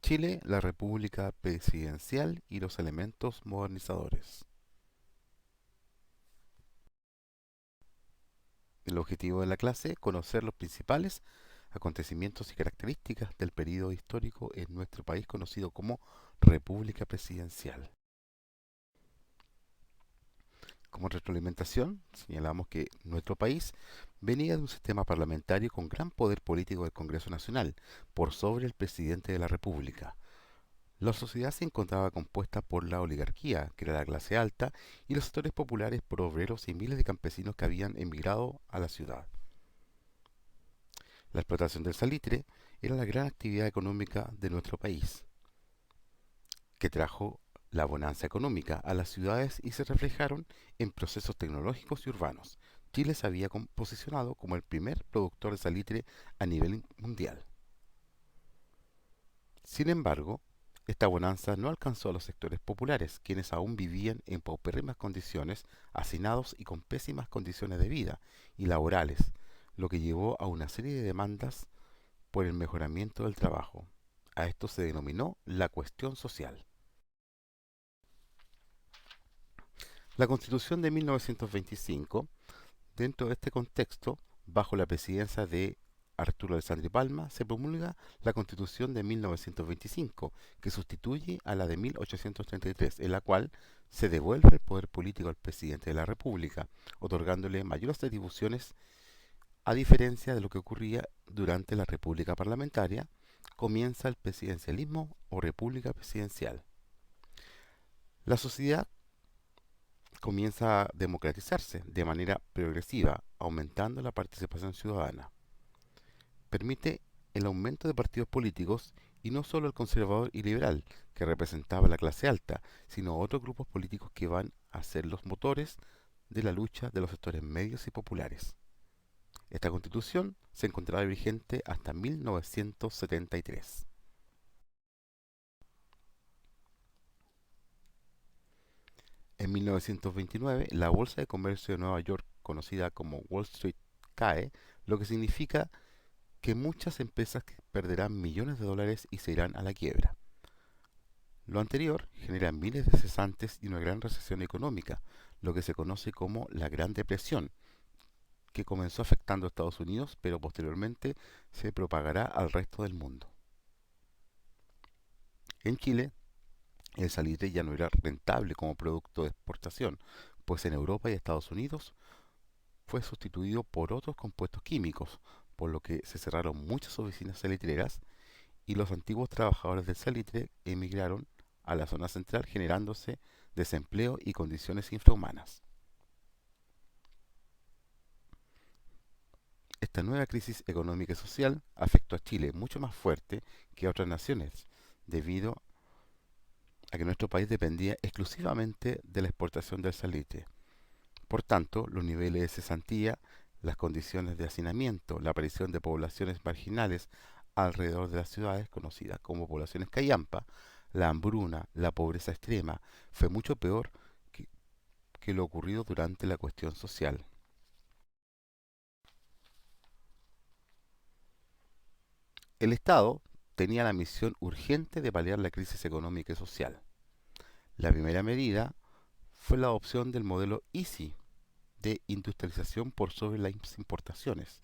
Chile, la República Presidencial y los elementos modernizadores. El objetivo de la clase, conocer los principales acontecimientos y características del período histórico en nuestro país conocido como República Presidencial. Como retroalimentación, señalamos que nuestro país venía de un sistema parlamentario con gran poder político del Congreso Nacional, por sobre el presidente de la República. La sociedad se encontraba compuesta por la oligarquía, que era la clase alta, y los sectores populares por obreros y miles de campesinos que habían emigrado a la ciudad. La explotación del salitre era la gran actividad económica de nuestro país, que trajo la bonanza económica a las ciudades y se reflejaron en procesos tecnológicos y urbanos. Chile se había posicionado como el primer productor de salitre a nivel mundial. Sin embargo, esta bonanza no alcanzó a los sectores populares, quienes aún vivían en paupérrimas condiciones, hacinados y con pésimas condiciones de vida y laborales, lo que llevó a una serie de demandas por el mejoramiento del trabajo. A esto se denominó la cuestión social. La Constitución de 1925, dentro de este contexto, bajo la presidencia de Arturo Alessandri Palma, se promulga la Constitución de 1925, que sustituye a la de 1833, en la cual se devuelve el poder político al presidente de la República, otorgándole mayores atribuciones, a diferencia de lo que ocurría durante la República Parlamentaria. Comienza el presidencialismo o República Presidencial. La sociedad comienza a democratizarse de manera progresiva, aumentando la participación ciudadana. Permite el aumento de partidos políticos y no solo el conservador y liberal, que representaba la clase alta, sino otros grupos políticos que van a ser los motores de la lucha de los sectores medios y populares. Esta constitución se encontrará vigente hasta 1973. En 1929, la Bolsa de Comercio de Nueva York, conocida como Wall Street, cae, lo que significa que muchas empresas perderán millones de dólares y se irán a la quiebra. Lo anterior genera miles de cesantes y una gran recesión económica, lo que se conoce como la Gran Depresión, que comenzó afectando a Estados Unidos, pero posteriormente se propagará al resto del mundo. En Chile, el salitre ya no era rentable como producto de exportación, pues en Europa y Estados Unidos fue sustituido por otros compuestos químicos, por lo que se cerraron muchas oficinas salitreras y los antiguos trabajadores del salitre emigraron a la zona central, generándose desempleo y condiciones infrahumanas. Esta nueva crisis económica y social afectó a Chile mucho más fuerte que a otras naciones, debido a que nuestro país dependía exclusivamente de la exportación del salitre. Por tanto, los niveles de cesantía, las condiciones de hacinamiento, la aparición de poblaciones marginales alrededor de las ciudades, conocidas como poblaciones callampa, la hambruna, la pobreza extrema, fue mucho peor que, que lo ocurrido durante la cuestión social. El Estado tenía la misión urgente de paliar la crisis económica y social. La primera medida fue la adopción del modelo ISI de industrialización por sobre las importaciones,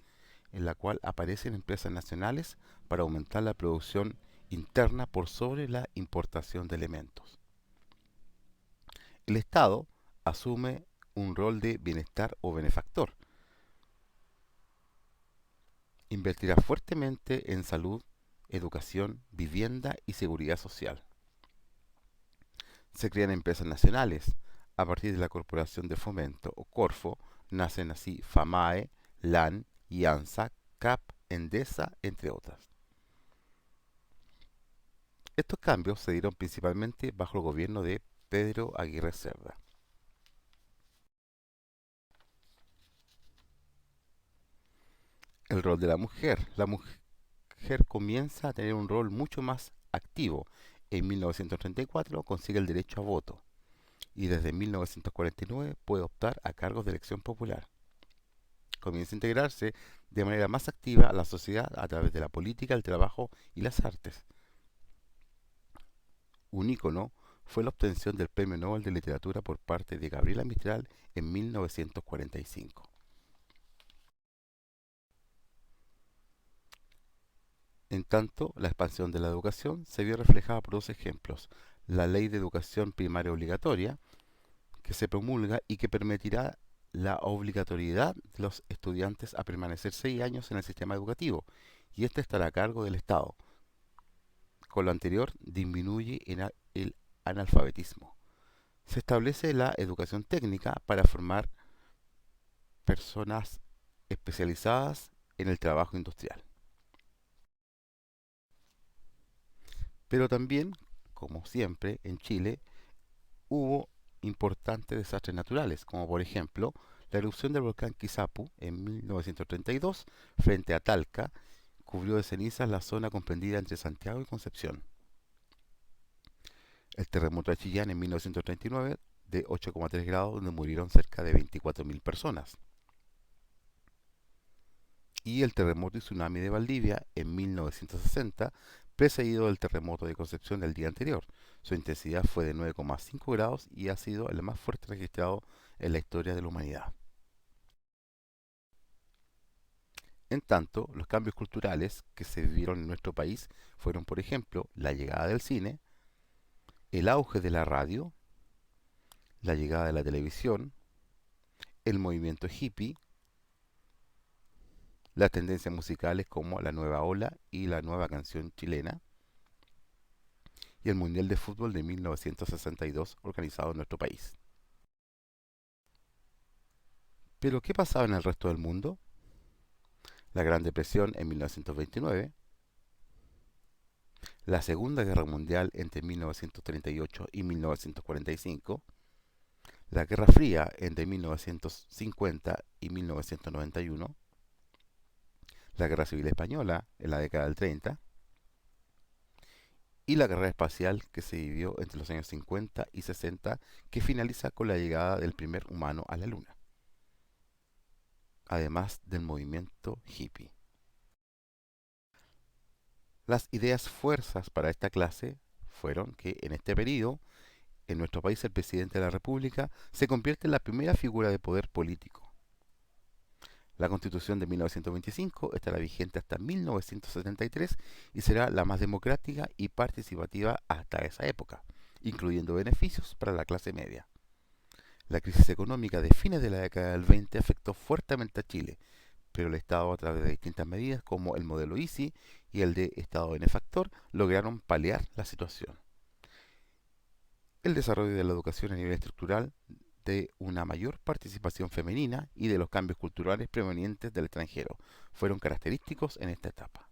en la cual aparecen empresas nacionales para aumentar la producción interna por sobre la importación de elementos. El Estado asume un rol de bienestar o benefactor. Invertirá fuertemente en salud, educación, vivienda y seguridad social. Se crean empresas nacionales. A partir de la Corporación de Fomento o Corfo, nacen así FAMAE, LAN, IANSA, CAP, Endesa, entre otras. Estos cambios se dieron principalmente bajo el gobierno de Pedro Aguirre Cerda. El rol de la mujer. La mujer comienza a tener un rol mucho más activo. En 1934 consigue el derecho a voto y desde 1949 puede optar a cargos de elección popular. Comienza a integrarse de manera más activa a la sociedad a través de la política, el trabajo y las artes. Un ícono fue la obtención del Premio Nobel de Literatura por parte de Gabriela Mistral en 1945. En tanto, la expansión de la educación se vio reflejada por dos ejemplos: la Ley de Educación Primaria Obligatoria, que se promulga y que permitirá la obligatoriedad de los estudiantes a permanecer 6 años en el sistema educativo, y este estará a cargo del Estado. Con lo anterior, disminuye el analfabetismo. Se establece la educación técnica para formar personas especializadas en el trabajo industrial. Pero también, como siempre, en Chile hubo importantes desastres naturales, como por ejemplo la erupción del volcán Quizapu en 1932 frente a Talca cubrió de cenizas la zona comprendida entre Santiago y Concepción. El terremoto de Chillán en 1939 de 8,3 grados, donde murieron cerca de 24.000 personas. Y el terremoto y tsunami de Valdivia en 1960, precedido del terremoto de Concepción del día anterior. Su intensidad fue de 9,5 grados y ha sido el más fuerte registrado en la historia de la humanidad. En tanto, los cambios culturales que se vivieron en nuestro país fueron, por ejemplo, la llegada del cine, el auge de la radio, la llegada de la televisión, el movimiento hippie, las tendencias musicales como la nueva ola y la nueva canción chilena, y el Mundial de Fútbol de 1962 organizado en nuestro país. Pero, ¿qué pasaba en el resto del mundo? La Gran Depresión en 1929, la Segunda Guerra Mundial entre 1938 y 1945, la Guerra Fría entre 1950 y 1991, la Guerra Civil Española en la década del 30 y la carrera espacial que se vivió entre los años 50 y 60, que finaliza con la llegada del primer humano a la Luna, además del movimiento hippie. Las ideas fuerzas para esta clase fueron que en este periodo, en nuestro país, el presidente de la República se convierte en la primera figura de poder político. La Constitución de 1925 estará vigente hasta 1973 y será la más democrática y participativa hasta esa época, incluyendo beneficios para la clase media. La crisis económica de fines de la década del 20 afectó fuertemente a Chile, pero el Estado, a través de distintas medidas como el modelo Easy y el de Estado benefactor, lograron paliar la situación. El desarrollo de la educación a nivel estructural, de una mayor participación femenina y de los cambios culturales provenientes del extranjero fueron característicos en esta etapa.